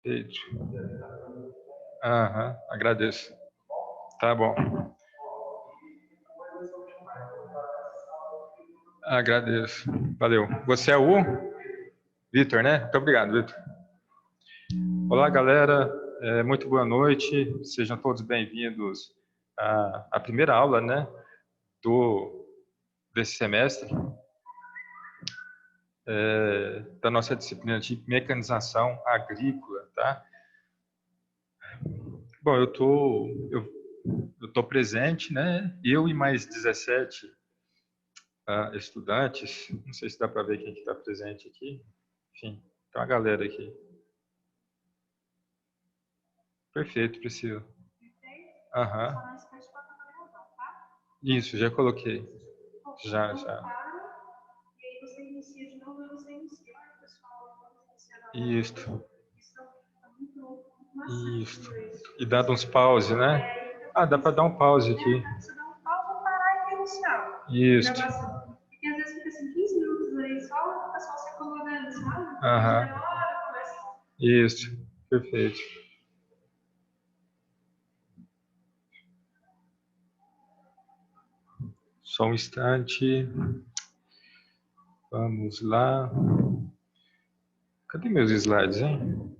Perfeito. Aham, agradeço. Tá bom. Agradeço. Valeu. Você é o Vitor, né? Muito obrigado, Vitor. Olá, galera. Muito boa noite. Sejam todos bem-vindos à primeira aula, né, desse semestre, da nossa disciplina de mecanização agrícola, tá? Bom, eu tô presente, né? Eu e mais 17 estudantes. Não sei se dá para ver quem está presente aqui. Enfim, tem uma galera aqui. Perfeito, Priscila. Aham. Isso, já coloquei. Já. Isso. Isso. E dado uns pause, né? Ah, dá para dar um pause aqui. Isso. Porque às vezes fica assim 15 minutos aí só o pessoal se acomodando, sabe? Aham. Isso. Perfeito. Só um instante. Vamos lá. Cadê meus slides, hein?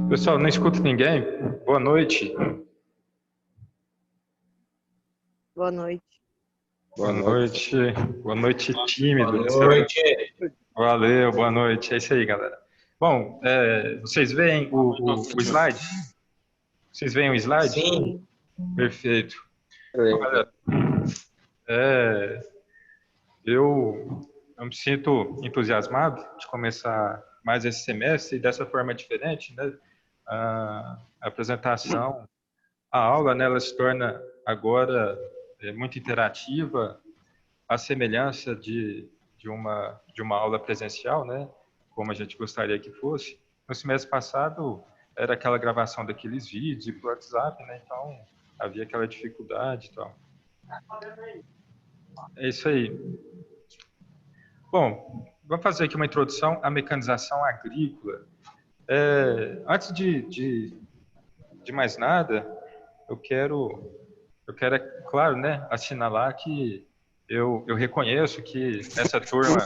Pessoal, não escuto ninguém? Boa noite. Boa noite. Boa noite. Boa noite, tímido. Boa noite. Valeu, boa noite. É isso aí, galera. Bom, vocês veem o slide? Vocês veem o slide? Sim. Perfeito. Então, galera, eu me sinto entusiasmado de começar mais esse semestre e dessa forma diferente, né? A apresentação, a aula, né, ela se torna agora muito interativa, à semelhança de uma aula presencial, né? Como a gente gostaria que fosse. No semestre passado era aquela gravação daqueles vídeos por WhatsApp, né? Então havia aquela dificuldade e tal. É isso aí. Bom, vamos fazer aqui uma introdução à mecanização agrícola. Antes de mais nada, eu quero, é claro, né, assinalar que eu reconheço que nessa turma,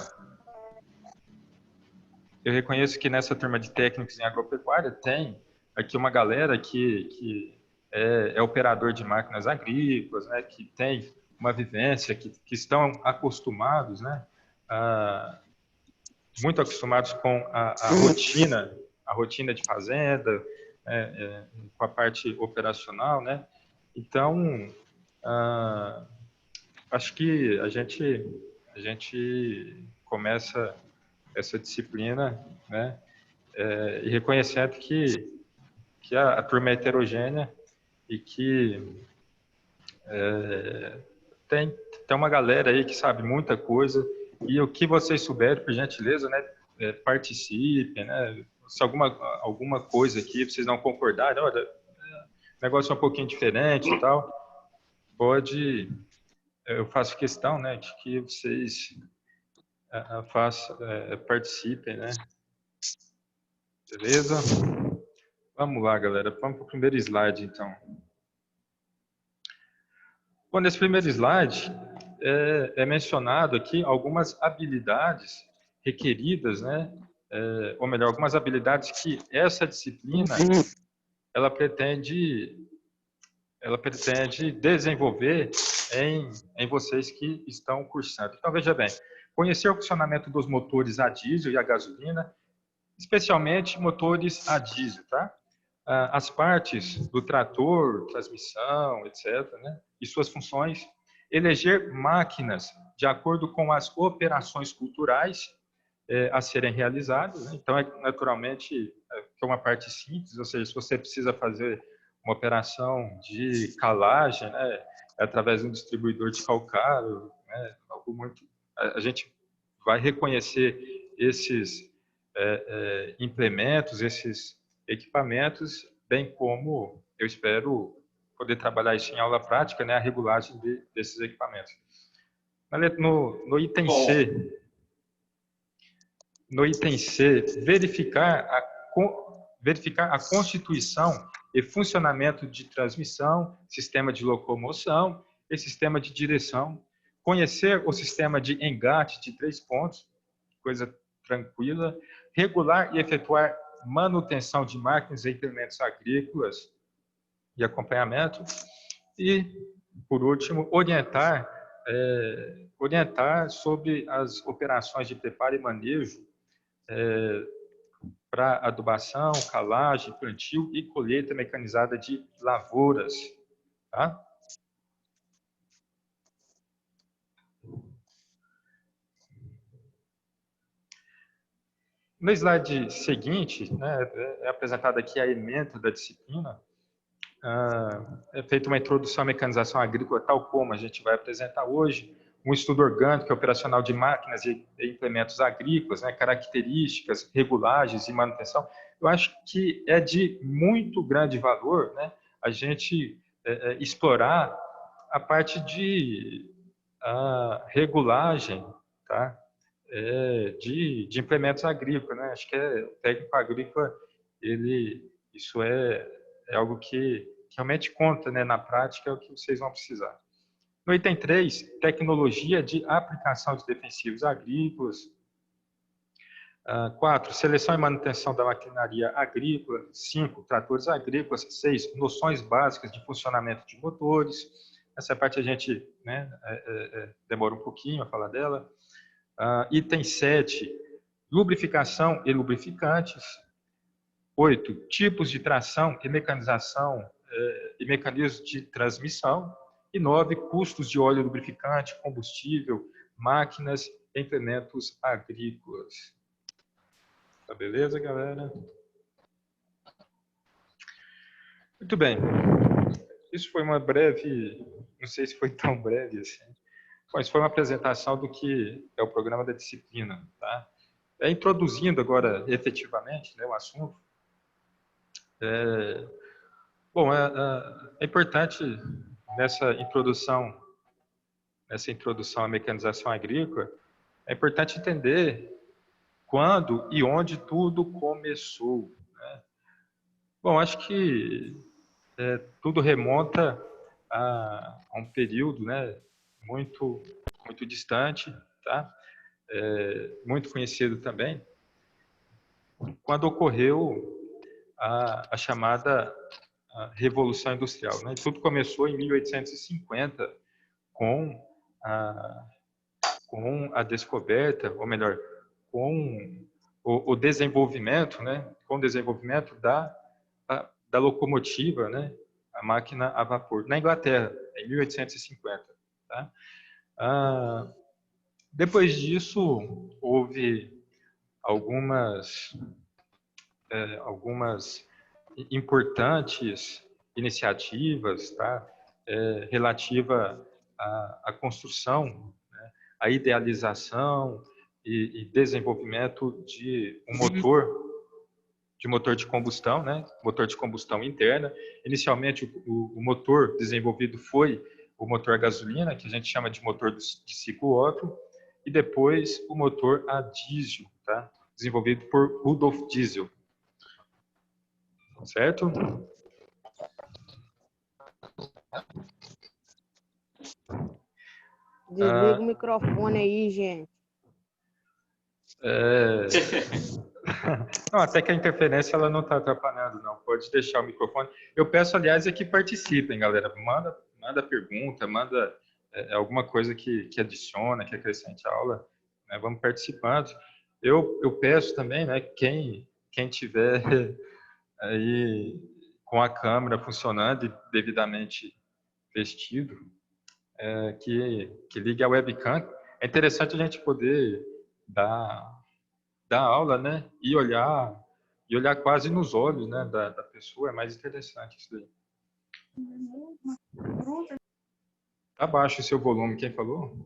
de técnicos em agropecuária tem aqui uma galera que é operador de máquinas agrícolas, né, que tem uma vivência, que estão acostumados, né, muito acostumados com a rotina de fazenda, com a parte operacional, né? Então, acho que a gente começa essa disciplina, né? E reconhecendo que a turma é heterogênea e que tem uma galera aí que sabe muita coisa, e o que vocês souberem, por gentileza, né, participem, né? Se alguma coisa aqui vocês não concordarem, olha, o negócio é um pouquinho diferente e tal, eu faço questão, né, de que vocês participem, né? Beleza? Vamos lá, galera. Vamos para o primeiro slide, então. Bom, nesse primeiro slide é mencionado aqui algumas habilidades requeridas, né? Ou melhor, algumas habilidades que essa disciplina ela pretende desenvolver em vocês que estão cursando. Então, veja bem, conhecer o funcionamento dos motores a diesel e a gasolina, especialmente motores a diesel, tá? As partes do trator, transmissão, etc., né? E suas funções, eleger máquinas de acordo com as operações culturais a serem realizadas, né? Então, naturalmente, é uma parte simples, ou seja, se você precisa fazer uma operação de calagem, né, através de um distribuidor de calcário, né, algo muito, a gente vai reconhecer esses implementos, esses equipamentos, bem como eu espero poder trabalhar isso em aula prática, né, a regulagem desses equipamentos. No item C, No item C, verificar a constituição e funcionamento de transmissão, sistema de locomoção e sistema de direção. Conhecer o sistema de engate de 3 pontos, coisa tranquila. Regular e efetuar manutenção de máquinas e implementos agrícolas e acompanhamento. E, por último, orientar sobre as operações de preparo e manejo para adubação, calagem, plantio e colheita mecanizada de lavouras. Tá? No slide seguinte, né, é apresentada aqui a ementa da disciplina. É feita uma introdução à mecanização agrícola, tal como a gente vai apresentar hoje, um estudo orgânico e operacional de máquinas e implementos agrícolas, né, características, regulagens e manutenção. Eu acho que é de muito grande valor, né, a gente explorar a parte de regulagem, tá, de implementos agrícolas, né? Acho que o técnico agrícola, isso é algo que realmente conta, né, na prática, é o que vocês vão precisar. No item 3, tecnologia de aplicação de defensivos agrícolas. 4, seleção e manutenção da maquinaria agrícola. 5, tratores agrícolas. 6, noções básicas de funcionamento de motores. Essa parte a gente, né, demora um pouquinho a falar dela. Item 7, lubrificação e lubrificantes. 8, tipos de tração e mecanização e mecanismos de transmissão. E 9, custos de óleo lubrificante, combustível, máquinas e implementos agrícolas. Tá beleza, galera? Muito bem. Isso foi uma breve, não sei se foi tão breve assim, mas foi uma apresentação do que é o programa da disciplina, tá? Introduzindo agora efetivamente, né, o assunto. Bom, é importante nessa introdução à mecanização agrícola, é importante entender quando e onde tudo começou, né? Bom, acho que tudo remonta a um período, né, muito distante, tá? Muito conhecido também, quando ocorreu a chamada Revolução Industrial, né? Tudo começou em 1850 com a descoberta, ou melhor, com o desenvolvimento, né? Com o desenvolvimento da locomotiva, né? A máquina a vapor, na Inglaterra, em 1850. Tá? Depois disso, houve algumas importantes iniciativas, tá? Relativa à construção, né? À idealização e desenvolvimento de um motor de combustão, né? Motor de combustão interna. Inicialmente, o motor desenvolvido foi o motor a gasolina, que a gente chama de motor de ciclo Otto, e depois o motor a diesel, tá? Desenvolvido por Rudolf Diesel. Certo? Desliga o microfone aí, gente. Não, até que a interferência ela não está atrapalhando, não. Pode deixar o microfone. Eu peço, aliás, que participem, galera. Manda pergunta, manda alguma coisa que adiciona, que acrescente a aula. Né? Vamos participando. Eu peço também, né, quem tiver aí com a câmera funcionando e devidamente vestido, que ligue a webcam. É interessante a gente poder dar aula, né? E olhar quase nos olhos, né, da pessoa. É mais interessante isso daí. Tá baixo o seu volume, quem falou?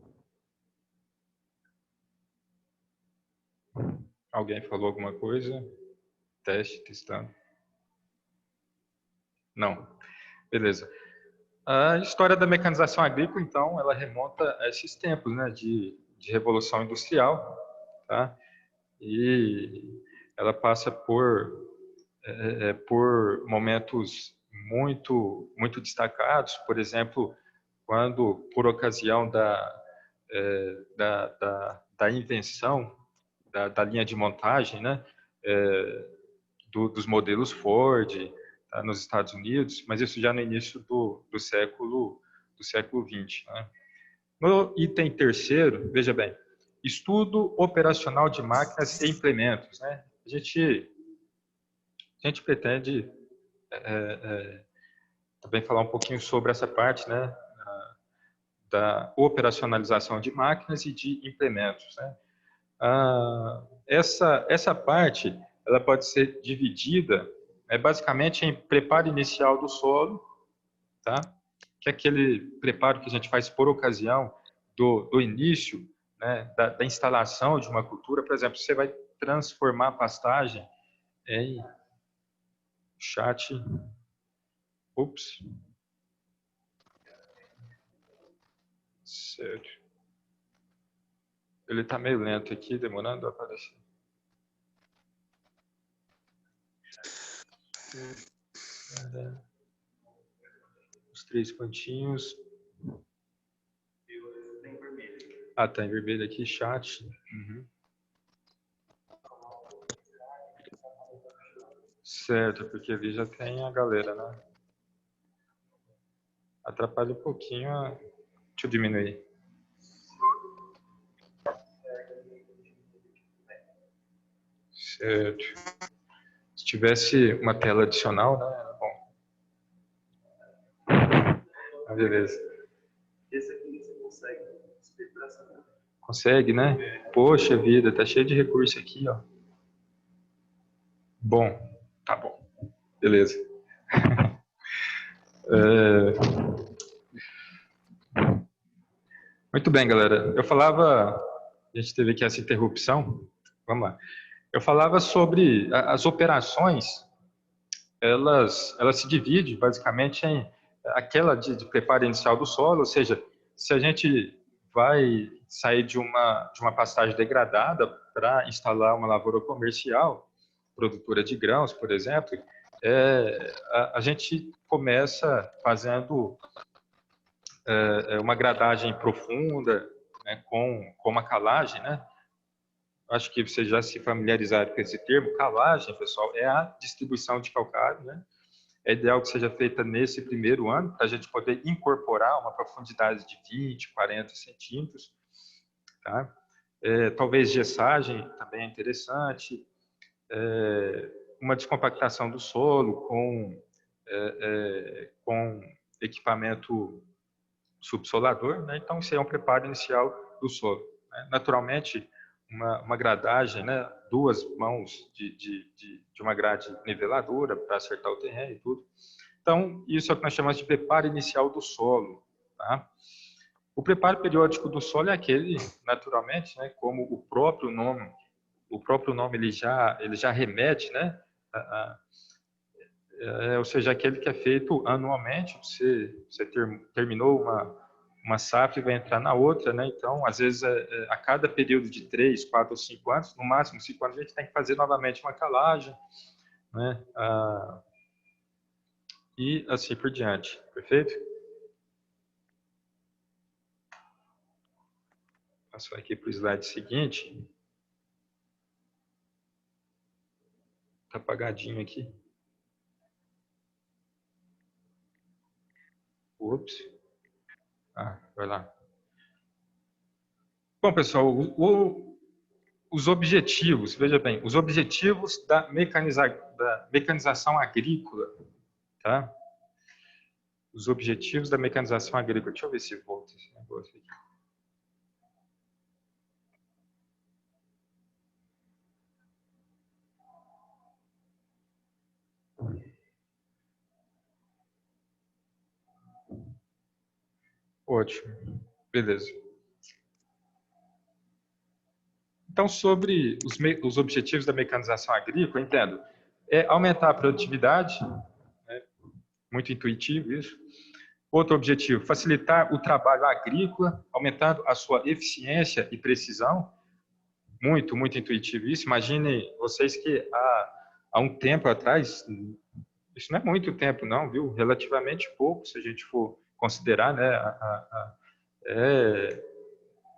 Alguém falou alguma coisa? Teste, testando. Não. Beleza. A história da mecanização agrícola, então, ela remonta a esses tempos, né, de revolução industrial, tá? e ela passa por momentos muito destacados, por exemplo, quando, por ocasião da invenção da linha de montagem, né, dos modelos Ford, tá, nos Estados Unidos, mas isso já no início do século XX. Né? No item terceiro, veja bem, estudo operacional de máquinas e implementos. Né? A gente pretende também falar um pouquinho sobre essa parte, né, da operacionalização de máquinas e de implementos. Né? Essa parte ela pode ser dividida basicamente em preparo inicial do solo, tá? Que é aquele preparo que a gente faz por ocasião do início, né, da instalação de uma cultura. Por exemplo, você vai transformar a pastagem em chat. Ups. Certo. Ele está meio lento aqui, demorando a aparecer. Os 3 pontinhos. Ah, tá em vermelho aqui, chat. Uhum. Certo, porque ali já tem a galera, né? Atrapalha um pouquinho. Deixa eu diminuir. Certo. Se tivesse uma tela adicional, né? Bom. Ah, beleza. Esse aqui você consegue explicar. Consegue, né? Poxa vida, tá cheio de recurso aqui, ó. Bom, tá bom. Beleza. Muito bem, galera. Eu falava, a gente teve aqui essa interrupção. Vamos lá. Eu falava sobre as operações, elas se dividem basicamente em aquela de preparo inicial do solo, ou seja, se a gente vai sair de uma pastagem degradada para instalar uma lavoura comercial, produtora de grãos, por exemplo, a gente começa fazendo uma gradagem profunda, né, com uma calagem, né? Acho que vocês já se familiarizaram com esse termo. Calagem, pessoal, é a distribuição de calcário, né? É ideal que seja feita nesse primeiro ano, para a gente poder incorporar uma profundidade de 20, 40 centímetros. Tá? Talvez gessagem também é interessante. Uma descompactação do solo com equipamento subsolador. Né? Então, isso é um preparo inicial do solo. Né? Naturalmente, uma gradagem, né? 2 mãos de uma grade niveladora para acertar o terreno e tudo. Então, isso é o que nós chamamos de preparo inicial do solo. Tá? O preparo periódico do solo é aquele, naturalmente, né? Como o próprio nome ele já remete, né? Ou seja, aquele que é feito anualmente. Você terminou uma safra e vai entrar na outra, né? Então, às vezes, a cada período de 3, 4 ou 5 anos, no máximo 5 anos, a gente tem que fazer novamente uma calagem, né? E assim por diante, perfeito? Passar aqui para o slide seguinte. Está apagadinho aqui. Ups. Vai lá. Bom, pessoal, os objetivos, veja bem, os objetivos da mecanização agrícola, tá? Os objetivos da mecanização agrícola. Deixa eu ver se volta esse negócio aqui. Ótimo. Beleza. Então, sobre os objetivos da mecanização agrícola, entendo, é aumentar a produtividade, né? Muito intuitivo isso. Outro objetivo, facilitar o trabalho agrícola, aumentando a sua eficiência e precisão. muito intuitivo isso. Imagine vocês que há um tempo atrás, isso não é muito tempo não, viu? Relativamente pouco, se a gente for considerar, né,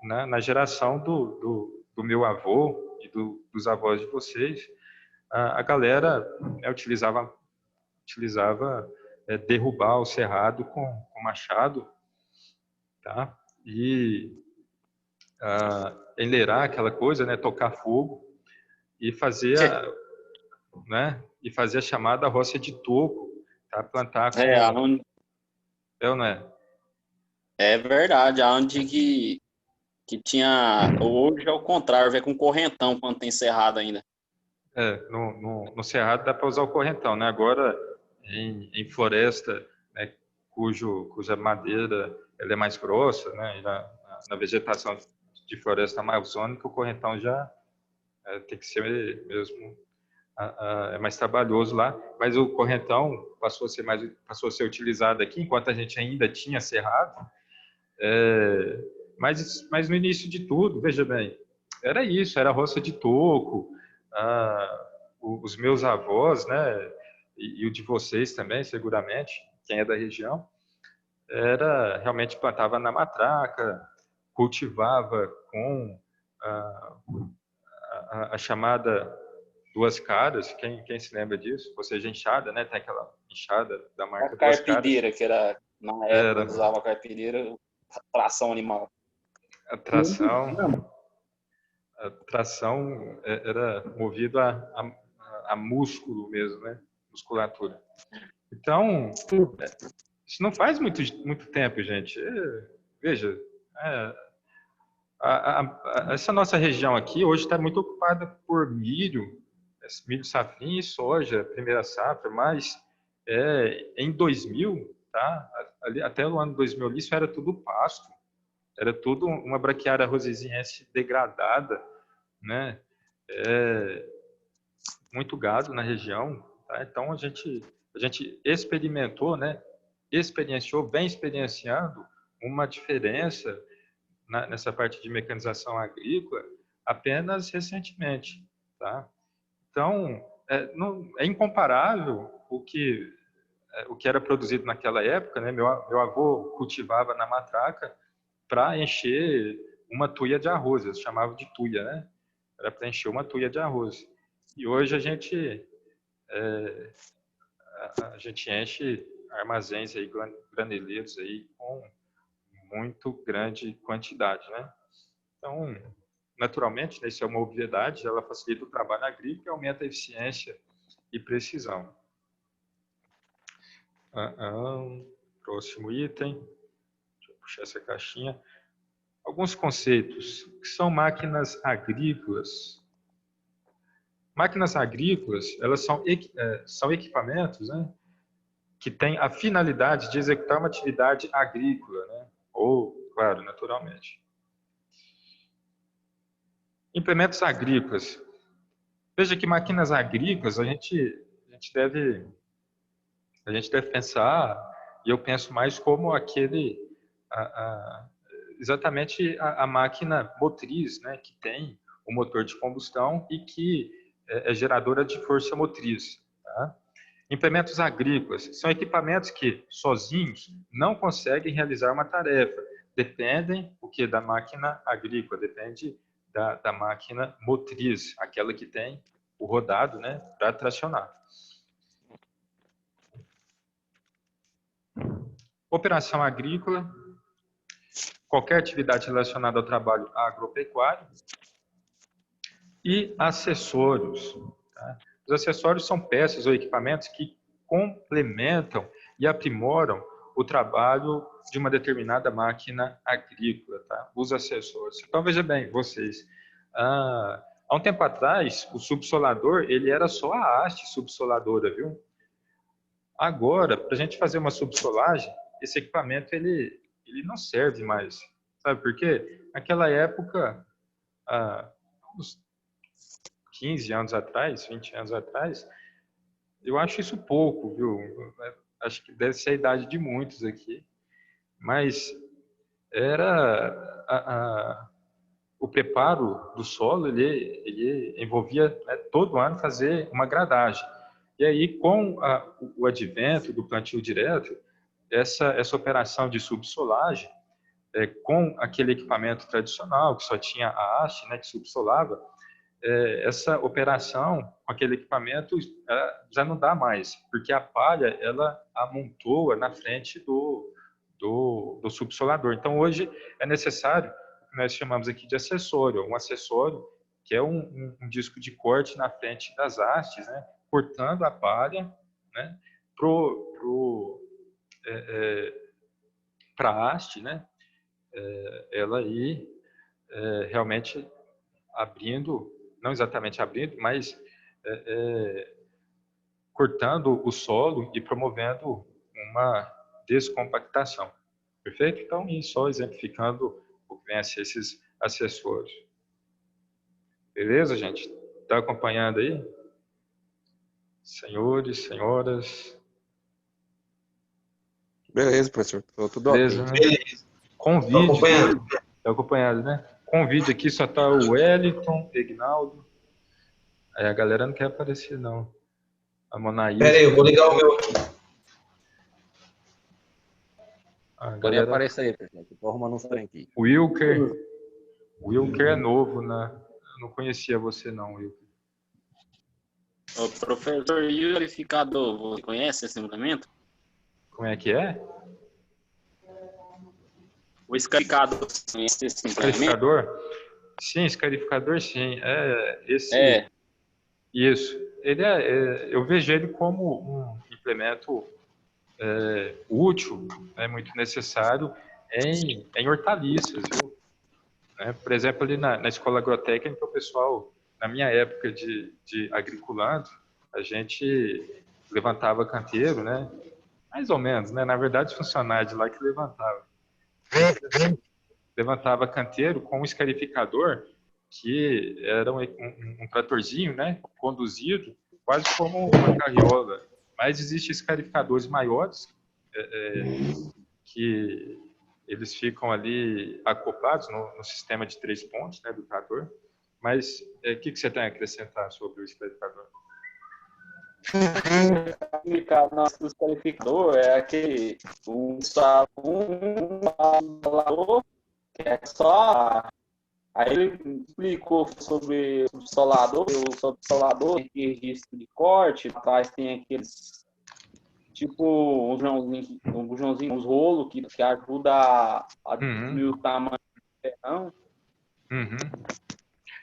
na geração do meu avô e dos avós de vocês, a galera, né, utilizava derrubar o cerrado com machado, tá? E enleirar aquela coisa, né, tocar fogo e fazer e fazer a chamada roça de toco, tá? Plantar com não é? É verdade, aonde que tinha. Hoje é o contrário, vem com correntão quando tem cerrado ainda. No cerrado dá para usar o correntão, né? Agora em floresta, né, cuja madeira ela é mais grossa, né? E na vegetação de floresta amazônica o correntão já tem que ser mesmo é mais trabalhoso lá, mas o correntão passou a ser utilizado aqui enquanto a gente ainda tinha cerrado. Mas no início de tudo, veja bem, era isso, era roça de toco. Os meus avós, né, e o de vocês também, seguramente, quem é da região, realmente plantava na matraca, cultivava com a chamada duas caras. Quem se lembra disso? Ou seja, enxada, né? Tem aquela enxada da marca A Duas Caras. carpideira, que era, na época, usava a carpideira, tração animal. A tração era movido a músculo mesmo, né? Musculatura. Então, isso não faz muito tempo, gente. Veja, essa nossa região aqui hoje está muito ocupada por milho safrinha e soja, primeira safra, mas em 2000, tá? Até o ano 2000, isso era tudo pasto, era tudo uma braquiária rosesiense degradada, né? Muito gado na região, tá? Então a gente experimentou, né? Vem experienciando uma diferença nessa parte de mecanização agrícola apenas recentemente, tá? Então, é incomparável o que era produzido naquela época, né? Meu avô cultivava na matraca para encher uma tuia de arroz, eles chamavam de tuia, né? Era para encher uma tuia de arroz. E hoje a gente enche armazéns aí, graneleiros aí com muito grande quantidade, né? Então, naturalmente, né, isso é uma obviedade, ela facilita o trabalho agrícola e aumenta a eficiência e precisão. Próximo item. Deixa eu puxar essa caixinha. Alguns conceitos. O que são máquinas agrícolas? Máquinas agrícolas, elas são equipamentos, né, que têm a finalidade de executar uma atividade agrícola, né? Ou, claro, naturalmente. Implementos agrícolas. Veja que máquinas agrícolas a gente deve pensar, e eu penso mais como exatamente a máquina motriz, né, que tem o motor de combustão e que é geradora de força motriz. Tá? Implementos agrícolas são equipamentos que, sozinhos, não conseguem realizar uma tarefa. Dependem da máquina agrícola, depende da máquina motriz, aquela que tem o rodado, né, para tracionar. Operação agrícola, qualquer atividade relacionada ao trabalho agropecuário. E acessórios. Tá? Os acessórios são peças ou equipamentos que complementam e aprimoram o trabalho de uma determinada máquina agrícola. Tá? Os acessórios. Então, veja bem, vocês. Há um tempo atrás, o subsolador ele era só a haste subsoladora, viu? Agora, para a gente fazer uma subsolagem, esse equipamento ele não serve mais. Sabe por quê? Naquela época, uns 15 anos atrás, 20 anos atrás, eu acho isso pouco, viu? Acho que deve ser a idade de muitos aqui. Mas era o preparo do solo, ele envolvia, né, todo ano fazer uma gradagem. E aí, com o advento do plantio direto, essa operação de subsolagem, com aquele equipamento tradicional, que só tinha a haste, né, que subsolava, essa operação com aquele equipamento já não dá mais, porque a palha ela amontoa na frente do subsolador. Então, hoje é necessário o que nós chamamos aqui de acessório, um acessório que é um disco de corte na frente das hastes, né, cortando a palha, né, para a haste, né, ela aí realmente abrindo, não exatamente abrindo, mas cortando o solo e promovendo uma descompactação. Perfeito? Então, e só exemplificando o que vem a ser esses acessórios. Beleza, gente? Está acompanhando aí? Senhores, senhoras. Beleza, professor. Tô tudo Beleza, ok. né? Com vídeo. Está acompanhado, né? Com vídeo aqui só está o Wellington, Ignaldo. Aí a galera não quer aparecer, não. A Monaísa. Pera aí, eu vou ligar o meu aqui. A Pode galera... aparecer aí, professor. Estou arrumando uns trem aqui. O Wilker é novo, né? Eu não conhecia você, não, Wilker. O professor, e o escarificador, você conhece esse implemento? Como é que é? O escarificador, você conhece esse implemento? Escarificador? Sim, escarificador, sim. Isso. Ele eu vejo ele como um implemento útil, muito necessário em hortaliças, viu? Por exemplo, ali na escola agrotécnica, o pessoal, na minha época de agriculando, a gente levantava canteiro, né? Mais ou menos, né? Na verdade, os funcionários de lá que levantava canteiro com um escarificador, que era um tratorzinho, né? Conduzido quase como uma carriola. Mas existem escarificadores maiores que eles ficam ali acoplados no sistema de 3 pontos, né, do trator. Mas o que você tem a acrescentar sobre o escarificador? Nosso desqualificador é aquele um instalador que é só. Aí ele explicou sobre o subsolador, tem registro de corte, atrás tem aqueles tipo um bujãozinho, uns rolos que ajuda a diminuir o tamanho do ferrão.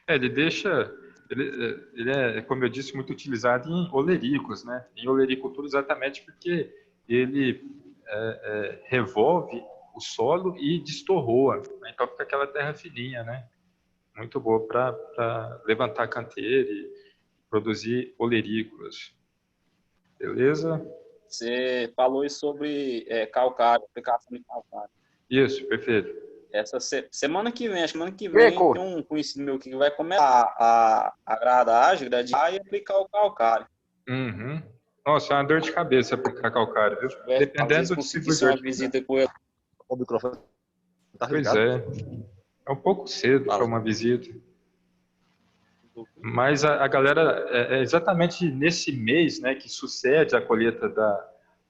Ele deixa. Ele é, como eu disse, muito utilizado em olericos, né? Em olericultura, exatamente porque ele revolve o solo e destorroa, né? Então fica aquela terra fininha, né? Muito boa para levantar canteiro e produzir olerícolas. Beleza? Você falou sobre calcário, aplicação de calcário. Isso, perfeito. Essa semana que vem tem um conhecido meu que vai começar a gradagem, gradear e aplicar o calcário. Nossa, é uma dor de cabeça aplicar calcário, viu? Dependendo do tipo de uma visita com ele. O microfone tá Pois ligado? é um pouco cedo para uma visita. Mas a galera, é exatamente nesse mês, né, que sucede a colheita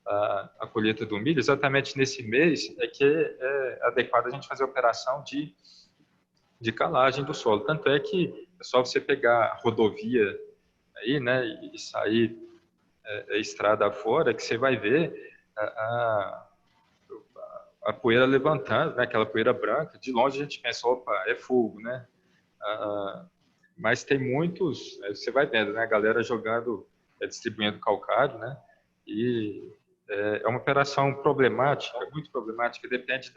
a colheita do milho, exatamente nesse mês é que é adequado a gente fazer a operação de calagem do solo. Tanto é que é só você pegar a rodovia aí, né, e sair a estrada fora, que você vai ver a poeira levantando, né, aquela poeira branca. De longe a gente pensa, opa, é fogo, né? Mas tem muitos, você vai vendo, né, a galera jogando, distribuindo calcário, né? E é uma operação problemática, muito problemática, depende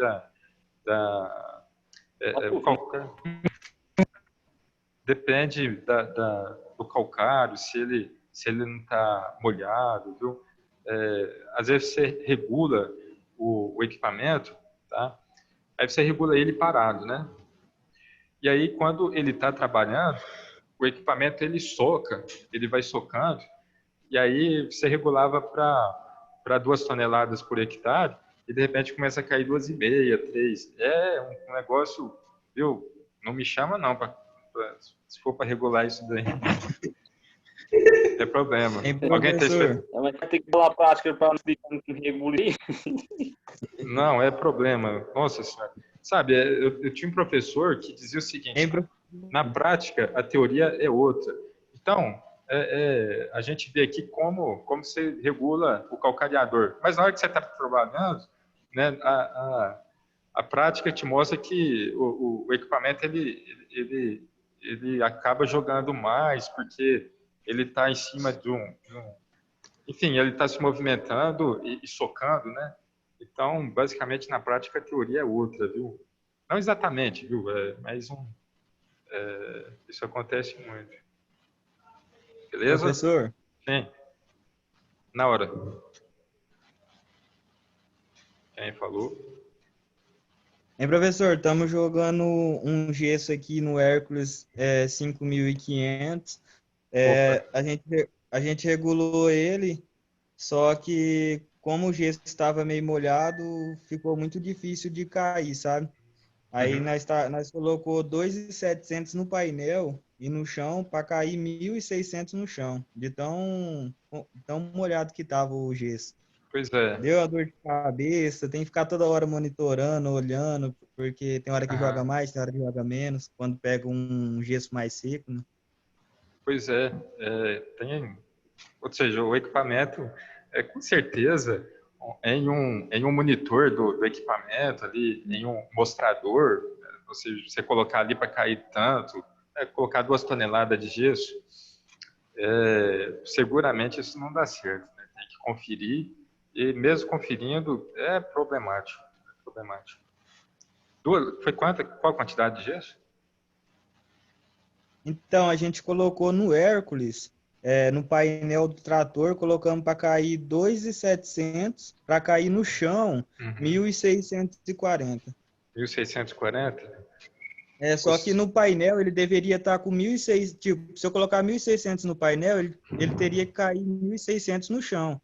depende do calcário, se ele não está molhado, viu? Às vezes você regula o equipamento, tá? Aí você regula ele parado, né? E aí quando ele está trabalhando, o equipamento ele soca, ele vai socando, e aí você regulava para 2 toneladas por hectare, e de repente começa a cair 2,5, 3. É um negócio, viu, Não me chama, não, se for para regular isso daí. É problema. Hein, Alguém tem professor? Mas vai ter que falar prática para não explicar que regula aí. Não, é problema. Nossa senhora. Sabe, eu tinha um professor que dizia o seguinte: Hein, na prática, a teoria é outra. Então, a gente vê aqui como você regula o calcareador. Mas na hora que você está trabalhando, né, a prática te mostra que o equipamento ele acaba jogando mais, porque ele está em cima enfim, ele está se movimentando e socando, né? Então, basicamente, na prática, a teoria é outra, viu? Não exatamente, viu? Mas isso acontece muito. Beleza? professor? Sim. Na hora. Quem falou? Hein, professor? Estamos jogando um gesso aqui no Hércules 5.500. Opa. A gente regulou ele, só que como o gesso estava meio molhado, ficou muito difícil de cair, sabe? Aí Uhum. nós colocou 2.700 no painel e no chão para cair 1.600 no chão, de tão molhado que tava o gesso. Pois é. Deu a dor de cabeça, tem que ficar toda hora monitorando, olhando, porque tem hora que joga Aham. mais, tem hora que joga menos, quando pega um gesso mais seco, né? Pois é. Ou seja, o equipamento, com certeza, em um monitor do equipamento ali, em um mostrador, ou seja, você colocar ali para cair tanto, colocar 2 toneladas de gesso, seguramente isso não dá certo, né? Tem que conferir, e mesmo conferindo, é problemático. É problemático. Qual a quantidade de gesso? Então, a gente colocou no Hércules, no painel do trator, colocamos para cair 2.700, para cair no chão, Uhum. 1.640. 1.640? Só que no painel ele deveria estar com 1.600, tipo, se eu colocar 1.600 no painel, ele teria que cair 1.600 no chão.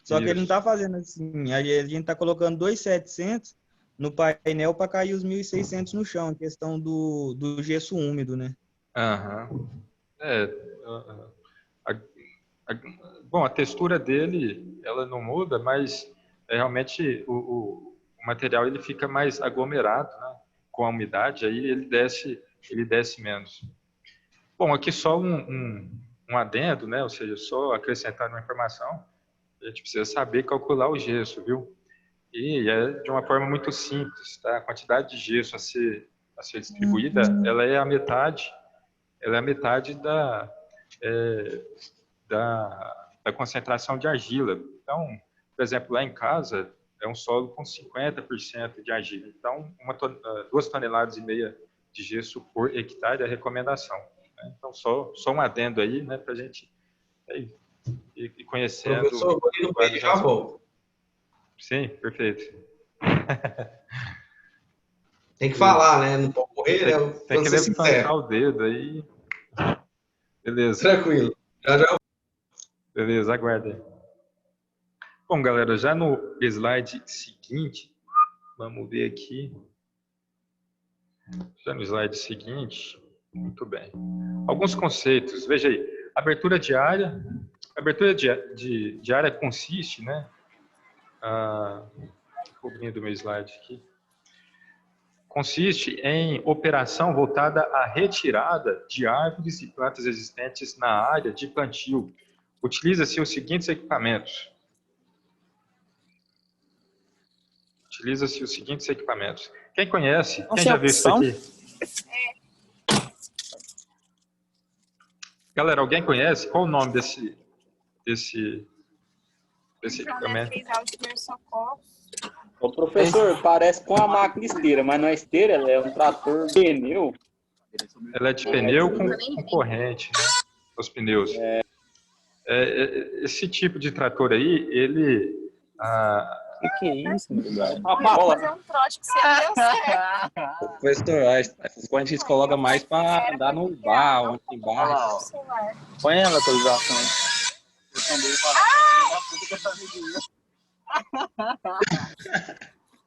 Só que ele não Isso. está fazendo assim, a gente está colocando 2.700 no painel para cair os 1.600 no chão, em questão do gesso úmido, né? Aham. A, bom, a textura dele, ela não muda, mas realmente o material ele fica mais aglomerado, né? Com a umidade, aí ele desce menos. Bom, aqui só um adendo, né? Ou seja, só acrescentar uma informação, a gente precisa saber calcular o gesso, viu? E é de uma forma muito simples, tá? A quantidade de gesso a ser distribuída, ela é a metade da concentração de argila. Então, por exemplo, lá em casa, é um solo com 50% de argila. Então, 2,5 toneladas de gesso por hectare é a recomendação, né? Então, só um adendo aí, né, para a gente ir conhecendo. Professor, vou ir no meio e já volto. Sim, perfeito. Tem que falar, né? Não pode correr, né? Tem que ser levantar sincero. o dedo aí. Beleza. Tranquilo. Já. Beleza, aguarda aí. Bom, galera, já no slide seguinte, vamos ver aqui. Já no slide seguinte, muito bem. Alguns conceitos, veja aí. Abertura de área. Abertura de área consiste, né? Cobrindo o meu slide aqui. Consiste em operação voltada à retirada de árvores e plantas existentes na área de plantio. Utiliza-se os seguintes equipamentos. Quem conhece? Quem já viu isso aqui? Galera, alguém conhece? Qual o nome desse equipamento? O professor, parece com uma máquina esteira, mas não é esteira, ela é um trator pneu. Ela é de pneu com corrente, né? Os pneus. Esse tipo de trator aí, ele... Que é isso, meu Deus? Fazer um trote que você deu Professor, essas coisas a gente coloca mais para andar no bar, onde tem bar. Põe ela atualização.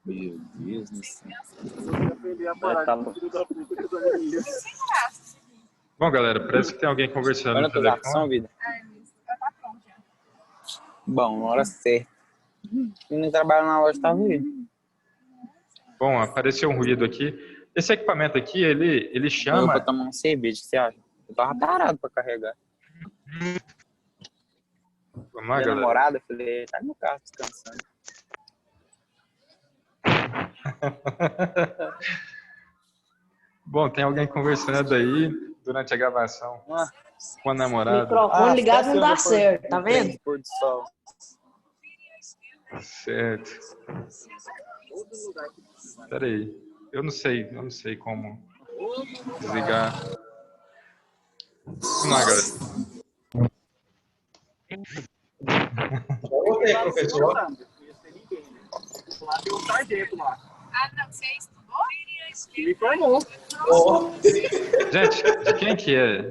Meu Deus do céu. Bom, galera, parece que tem alguém conversando Olha no a transação, telefone. vida. Bom, hora certa. Quem não trabalha na loja tá vendo. Bom, apareceu um ruído aqui. Esse equipamento aqui, ele Eu chama... pra tomar uma cerveja, o que você acha? Eu tava parado pra carregar. Vamos lá, Minha galera. namorada, eu falei, tá no carro descansando. Bom, tem alguém conversando aí durante a gravação com a namorada. Microfone ligado não dá estaciona certo, tá no trem vendo? de pôr do sol. Certo. Espera aí. Eu não sei como desligar. Vamos lá, galera. Voltei, professor. Ah, não, você estudou? Me formou. Ó, Gente, de quem que é?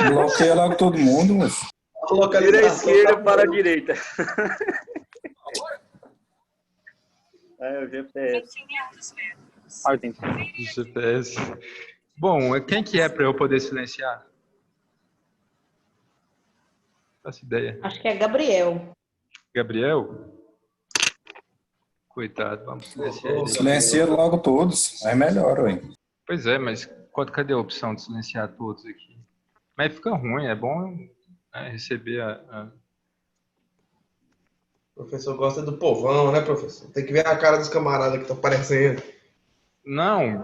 Bloqueia logo todo mundo, moço. a Vira à localização esquerda tá para a boa. direita. É o GPS. Olha, tem GPS. Bom, quem que é para eu poder silenciar? Faço ideia. Acho que é Gabriel. Gabriel? Coitado, vamos silenciar ele. Silencia logo todos. Aí melhor, ué. Pois é, mas cadê a opção de silenciar todos aqui? Mas fica ruim, é bom receber O professor gosta do povão, né, professor? Tem que ver a cara dos camaradas que estão aparecendo. Não,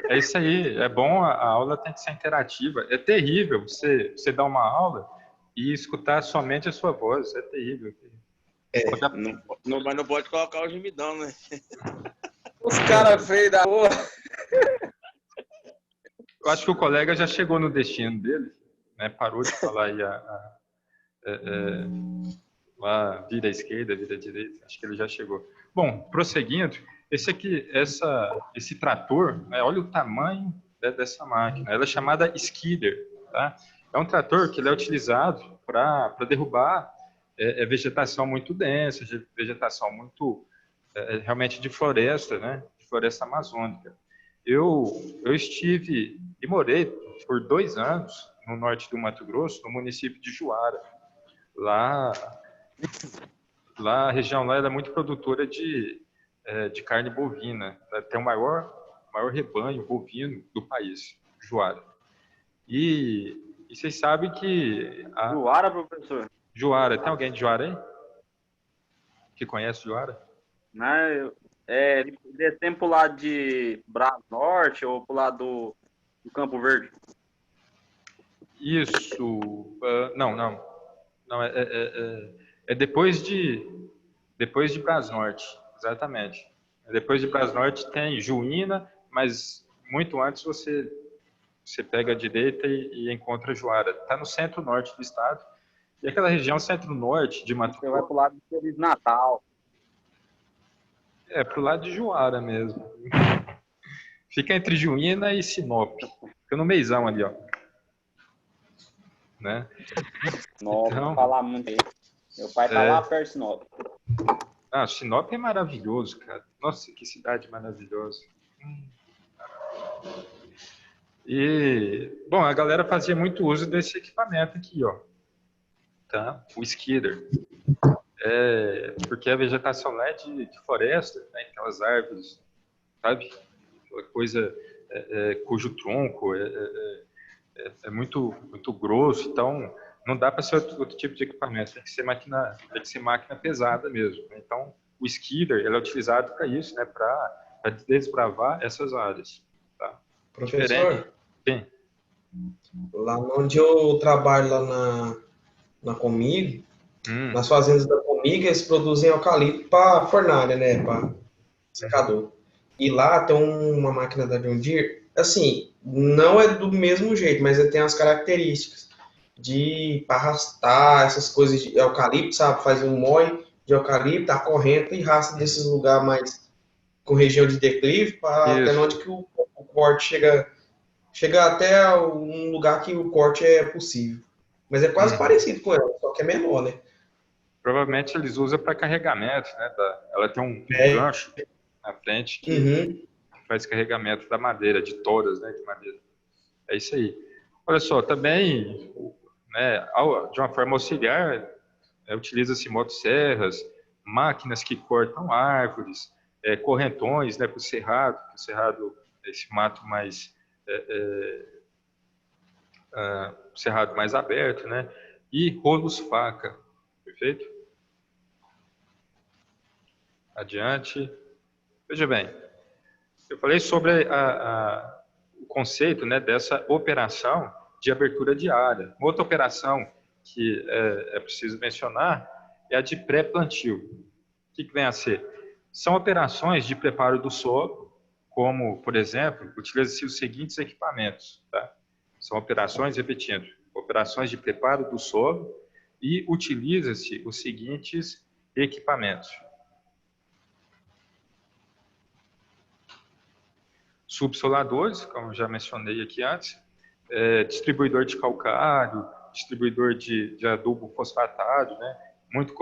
é isso aí. É bom, a aula tem que ser interativa. É terrível você dar uma aula e escutar somente a sua voz. É terrível. Mas não pode colocar o gemidão, né? Os caras feios da porra. Eu acho que o colega já chegou no destino dele, né? Parou de falar aí lá, vira à esquerda, vira à direita. Acho que ele já chegou. Bom, prosseguindo, esse trator, né, olha o tamanho dessa máquina. Ela é chamada skidder, tá? É um trator que ele é utilizado para derrubar vegetação muito densa, vegetação muito realmente de floresta, né? De floresta amazônica. Eu estive e morei por 2 anos no norte do Mato Grosso, no município de Juara. Lá a região lá ela é muito produtora de carne bovina. Tem o maior rebanho bovino do país, Juara. E vocês sabem que... Juara, professor? Juara, tem alguém de Juara aí? Que conhece Juara? Não, descendo pro lado de Brás Norte ou pro lado do Campo Verde? Isso. Não. É depois de Brás Norte, exatamente. Depois de Brás Norte tem Juína, mas muito antes você pega a direita e encontra Juara. Está no centro-norte do estado. E aquela região centro-norte de Mato Grosso... Você vai pro lado de Feliz Natal. Pro lado de Juara mesmo. Fica entre Juína e Sinop. Fica no meizão ali, ó. Né? Nossa, Então, falar muito aí. Meu pai tá lá perto de Sinop. Sinop é maravilhoso, cara. Nossa, que cidade maravilhosa. E, bom, a galera fazia muito uso desse equipamento aqui, ó. Tá? O skidder. Porque a vegetação lá é de floresta, né? Aquelas árvores, sabe? Aquela coisa cujo tronco é muito, muito grosso, então não dá para ser outro tipo de equipamento, tem que ser máquina pesada mesmo. Então, o skidder ele é utilizado para isso, né? Para desbravar essas áreas. Tá? Professor, Sim. lá onde eu trabalho, lá na Comigo, nas fazendas da Comigo, eles produzem eucalipto para fornalha, né? Para secador. E lá tem uma máquina da John Deere, assim, não é do mesmo jeito, mas ele tem as características para arrastar essas coisas de eucalipto, sabe? Faz um moe de eucalipto, a corrente e arrasta desses lugares mais com região de declive, para até onde que o corte chega até um lugar que o corte é possível. Mas é quase parecido com ela, só que é menor, né? Provavelmente eles usam para carregamento, né? Ela tem um gancho na frente que faz carregamento da madeira, de toras, né? De madeira. É isso aí. Olha só, também, né, de uma forma auxiliar, utiliza-se motosserras, máquinas que cortam árvores, correntões, né, para o cerrado, esse mato mais cerrado mais aberto, né, e rolos faca, perfeito? Adiante. Veja bem, eu falei sobre o conceito, né, dessa operação de abertura de área. Outra operação que é preciso mencionar é a de pré-plantio. O que vem a ser? São operações de preparo do solo, como, por exemplo, utiliza-se os seguintes equipamentos. Tá? São operações, repetindo, operações de preparo do solo e utiliza-se os seguintes equipamentos. Subsoladores, como já mencionei aqui antes, distribuidor de calcário, distribuidor de adubo fosfatado, né? Muito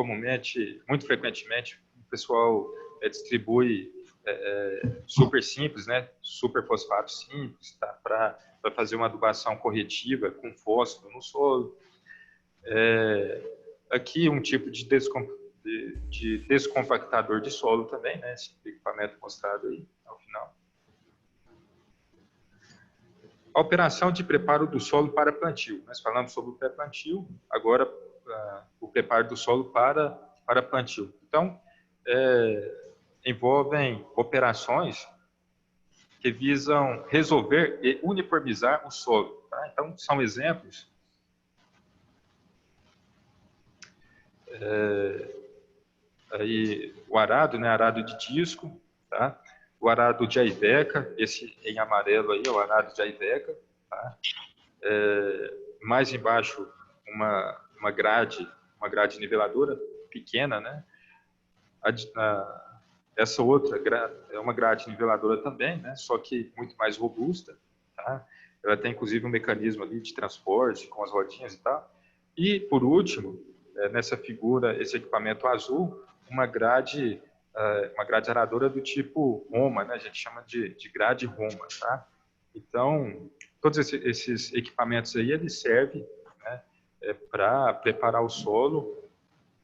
frequentemente, o pessoal distribui super simples, né? Super fosfato simples, tá? Para fazer uma adubação corretiva com fósforo no solo. Aqui um tipo de descompactador de solo também, né? Esse equipamento mostrado aí ao final. A operação de preparo do solo para plantio. Nós falamos sobre o pré-plantio, agora o preparo do solo para plantio. Então, envolvem operações que visam resolver e uniformizar o solo. Tá? Então, são exemplos. Aí, o arado, né? Arado de disco, tá? O arado de Aiveca, esse em amarelo aí é o arado de Aiveca, tá? Mais embaixo uma grade niveladora pequena, né? Essa outra é uma grade niveladora também, né? Só que muito mais robusta, tá? Ela tem inclusive um mecanismo ali de transporte com as rodinhas e tal. E por último, nessa figura, esse equipamento azul, uma grade aradora do tipo Roma, né? A gente chama de grade Roma, tá? Então, todos esses equipamentos aí, eles servem, né, para preparar o solo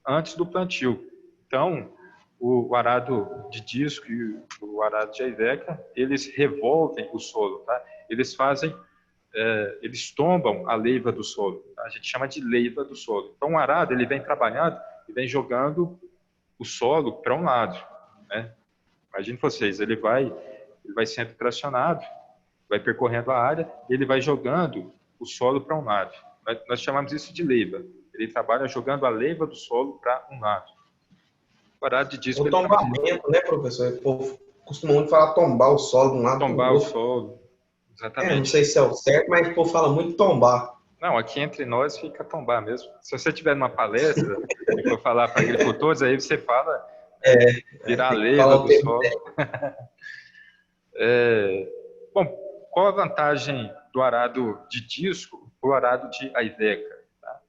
antes do plantio. Então, o arado de disco e o arado de Aiveca, eles revolvem o solo, tá? Eles eles tombam a leiva do solo, tá? A gente chama de leiva do solo. Então, o arado, ele vem trabalhando e vem jogando o solo para um lado, né? Imagine vocês, ele vai sendo tracionado, vai percorrendo a área e ele vai jogando o solo para um lado. Nós chamamos isso de leiva. Ele trabalha jogando a leiva do solo para um lado. O arado de disco... O tombamento, né, professor? O povo costuma muito falar tombar o solo de um lado para o outro. Tombar o solo, exatamente. Não sei se é o certo, mas o povo fala muito tombar. Não, aqui entre nós fica tombar mesmo. Se você estiver numa palestra e for falar para agricultores, aí você fala virar a leiva do solo. Bom, qual a vantagem do arado de disco para o arado de Aiveca? Tá?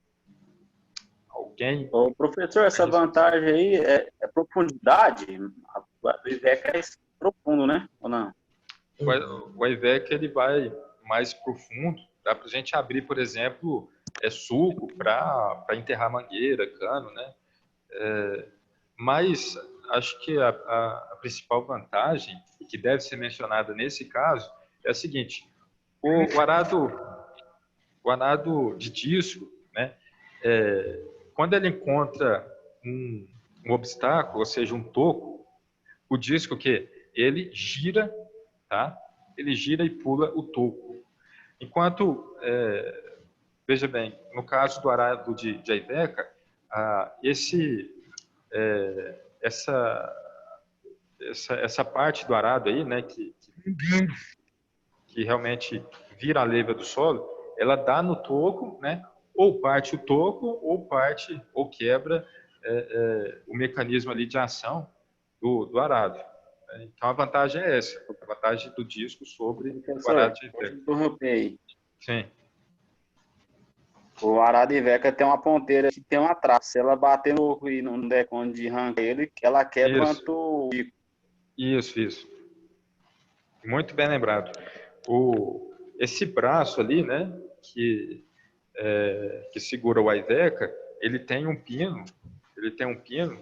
Alguém? Ô, professor, essa vantagem aí é profundidade? O Aiveca é profundo, né? Ou não? O Aiveca, ele vai mais profundo. Dá para a gente abrir, por exemplo, sulco para enterrar mangueira, cano, né? Mas acho que a principal vantagem, e que deve ser mencionada nesse caso, é a seguinte: o arado de disco, né? Quando ele encontra um obstáculo, ou seja, um toco, o disco ele gira, tá? Ele gira e pula o toco. Enquanto, veja bem, no caso do arado de Aiveca, essa parte do arado aí, né, que realmente vira a leiva do solo, ela dá no toco, né, ou parte o toco, ou quebra o mecanismo ali de ação do arado. Então a vantagem é essa, a vantagem do disco sobre o arado de Aiveca. Interrompei. Sim. O arado Iveca tem uma ponteira que tem uma trave. Se ela bater no oco e não der conta de arrancar ele, ela quebra Isso. o bico. Isso. Muito bem lembrado. Esse braço ali, né, que segura o Iveca, ele tem um pino,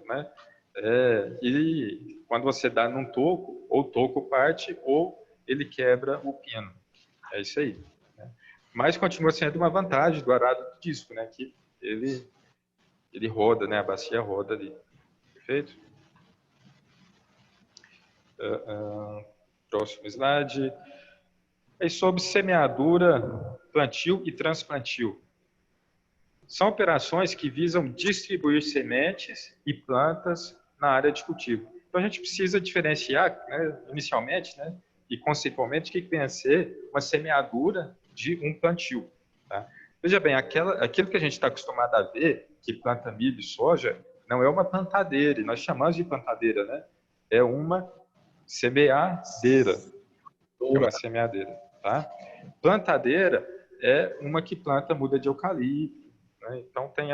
né, e quando você dá num toco, ou o toco parte, ou ele quebra o pino. É isso aí. Né? Mas continua sendo uma vantagem do arado de disco, né, que ele roda, né, a bacia roda ali. Perfeito? Próximo slide. Aí sobre semeadura, plantio e transplantio. São operações que visam distribuir sementes e plantas na área de cultivo. Então a gente precisa diferenciar, né, inicialmente, né, e conceitualmente, o que vem a ser uma semeadura de um plantio. Tá? Veja bem, aquilo que a gente está acostumado a ver, que planta milho e soja, não é uma plantadeira, e nós chamamos de plantadeira, né? É uma semeadeira. É uma semeadeira, tá? Plantadeira é uma que planta muda de eucalipto, né? Então tem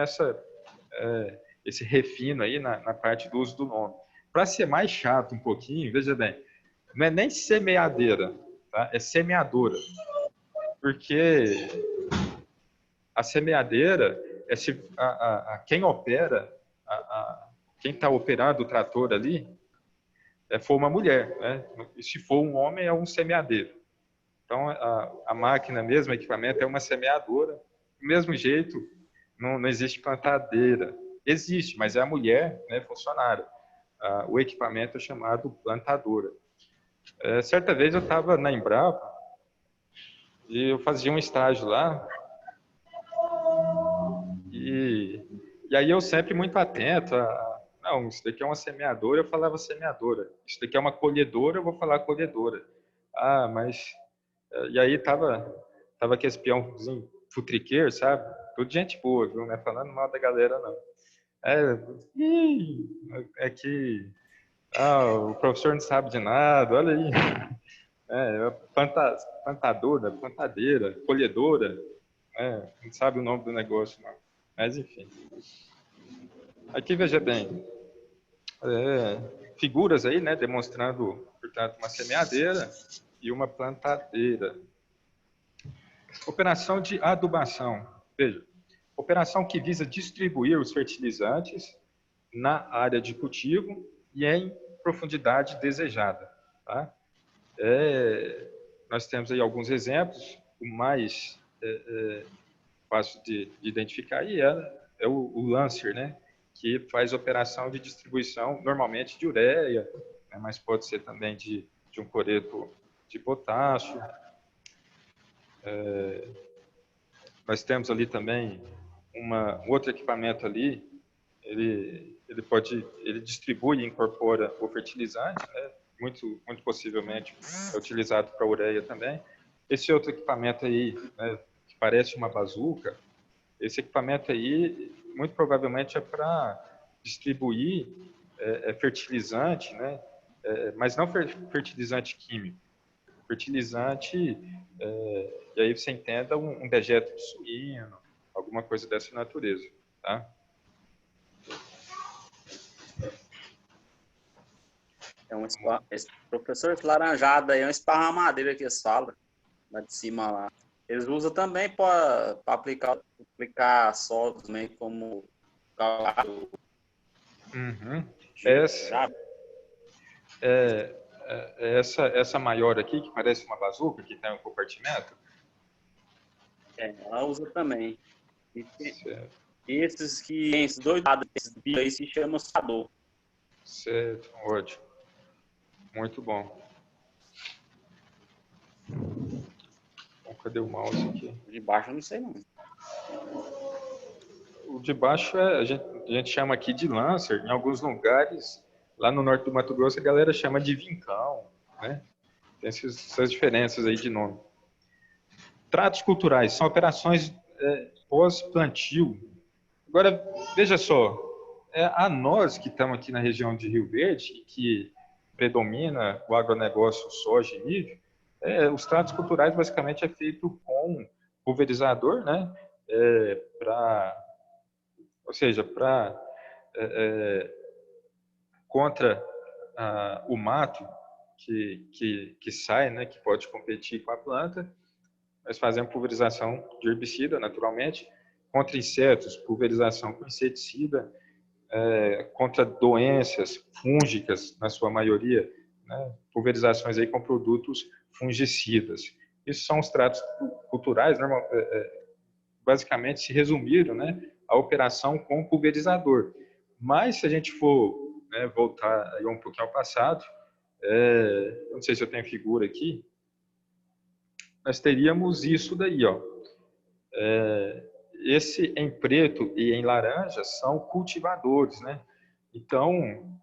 esse refino aí na parte do uso do nome. Para ser mais chato um pouquinho, veja bem, não é nem semeadeira, tá? É semeadora. Porque a semeadeira é quem opera, quem está operando o trator ali, for uma mulher, né? E se for um homem, é um semeadeiro. Então, a máquina mesmo, o equipamento, é uma semeadora. Do mesmo jeito, não existe plantadeira. Existe, mas é a mulher, né, funcionária. O equipamento é chamado plantadora. Certa vez eu estava na Embrapa e eu fazia um estágio lá. E aí eu sempre muito atento não, isso daqui é uma semeadora, eu falava semeadora. Isso daqui é uma colhedora, eu vou falar colhedora. Mas... E aí tava aquele espiãozinho futriqueiro, sabe? Tudo gente boa, viu? Não é falando mal da galera, não. Que... o professor não sabe de nada, olha aí. Plantadora, plantadeira, colhedora. Não sabe o nome do negócio, não. Mas, enfim. Aqui, veja bem. Figuras aí, né? Demonstrando, portanto, uma semeadeira e uma plantadeira. Operação de adubação. Veja, operação que visa distribuir os fertilizantes na área de cultivo e em profundidade desejada. Tá? Nós temos aí alguns exemplos. O mais fácil de identificar aí é o Lancer, né? Que faz operação de distribuição, normalmente de ureia, né? Mas pode ser também de um cloreto de potássio. Nós temos ali também um outro equipamento ali, ele distribui e incorpora o fertilizante, né? Muito possivelmente é utilizado para ureia também. Esse outro equipamento aí, né, que parece uma bazuca, esse equipamento aí, muito provavelmente é para distribuir fertilizante, né? Mas não fertilizante químico. Fertilizante, e aí você entenda um dejeto de suíno, alguma coisa dessa natureza, tá? Esse professor laranjado aí é uma esparramadeira que eles falam, lá de cima lá. Eles usam também para aplicar solos também, como calcário. Uhum. Essa maior aqui, que parece uma bazuca, que tem um compartimento? Ela usa também. Esses dois lados, esses bichos aí se chamam sador. Certo, ótimo. Muito bom. Cadê o mouse aqui? O de baixo eu não sei não. O de baixo a gente chama aqui de Lancer. Em alguns lugares, lá no norte do Mato Grosso, a galera chama de vincão, né? Tem essas diferenças aí de nome. Tratos culturais são operações pós-plantio. Agora, veja só, a nós que estamos aqui na região de Rio Verde, que predomina o agronegócio soja e milho, os tratos culturais basicamente é feito com pulverizador, né? ou seja, contra o mato que sai, né, que pode competir com a planta. Nós fazemos pulverização de herbicida, naturalmente, contra insetos, pulverização com inseticida, contra doenças fúngicas, na sua maioria, né, pulverizações aí com produtos fungicidas. Isso são os tratos culturais, basicamente se resumiram, né, a operação com pulverizador. Mas se a gente for, né, voltar aí um pouquinho ao passado, não sei se eu tenho figura aqui, nós teríamos isso daí, ó. Esse em preto e em laranja são cultivadores, né? Então,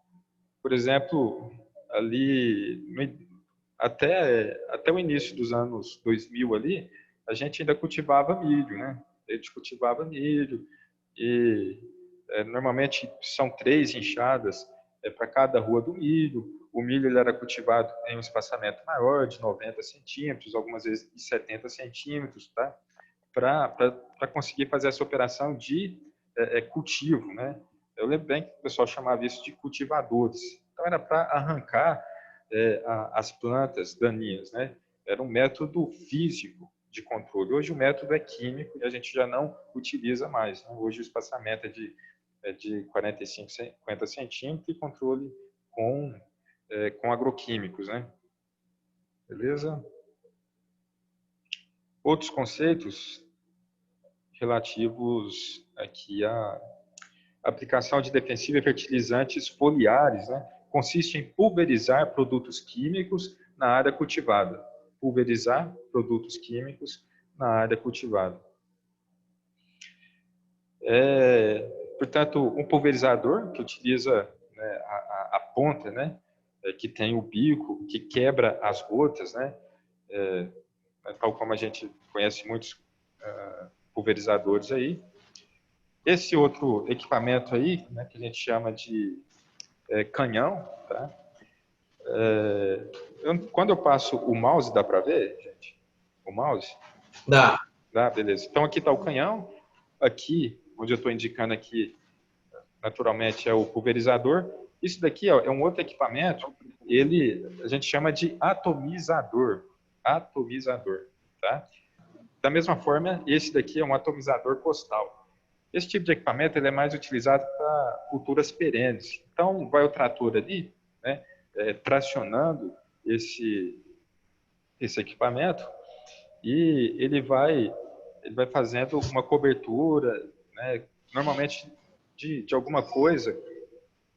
por exemplo, ali até o início dos anos 2000 ali, a gente ainda cultivava milho, né? A gente cultivava milho e normalmente são 3 enxadas para cada rua do milho. O milho ele era cultivado em um espaçamento maior, de 90 centímetros, algumas vezes de 70 centímetros, tá? Para conseguir fazer essa operação de cultivo, né? Eu lembro bem que o pessoal chamava isso de cultivadores. Então, era para arrancar as plantas daninhas, né? Era um método físico de controle. Hoje o método é químico e a gente já não utiliza mais, né? Hoje o espaçamento é de 45, 50 centímetros e controle com agroquímicos, né? Beleza? Outros conceitos relativos aqui à aplicação de defensivo e fertilizantes foliares, né? Consiste em pulverizar produtos químicos na área cultivada. Pulverizar produtos químicos na área cultivada. Portanto, um pulverizador que utiliza, né, a ponta, né, que tem o bico, que quebra as gotas, né, tal como a gente conhece muitos pulverizadores aí. Esse outro equipamento aí, né, que a gente chama de canhão, tá? Quando eu passo o mouse, dá para ver, gente? O mouse? Dá. Dá, beleza. Então aqui está o canhão, aqui, onde eu estou indicando aqui, naturalmente é o pulverizador. Isso daqui ó, é um outro equipamento, a gente chama de atomizador. Atomizador, tá? Da mesma forma, esse daqui é um atomizador postal. Esse tipo de equipamento ele é mais utilizado para culturas perenes. Então, vai o trator ali, né, tracionando esse equipamento e ele vai fazendo uma cobertura, né, normalmente de alguma coisa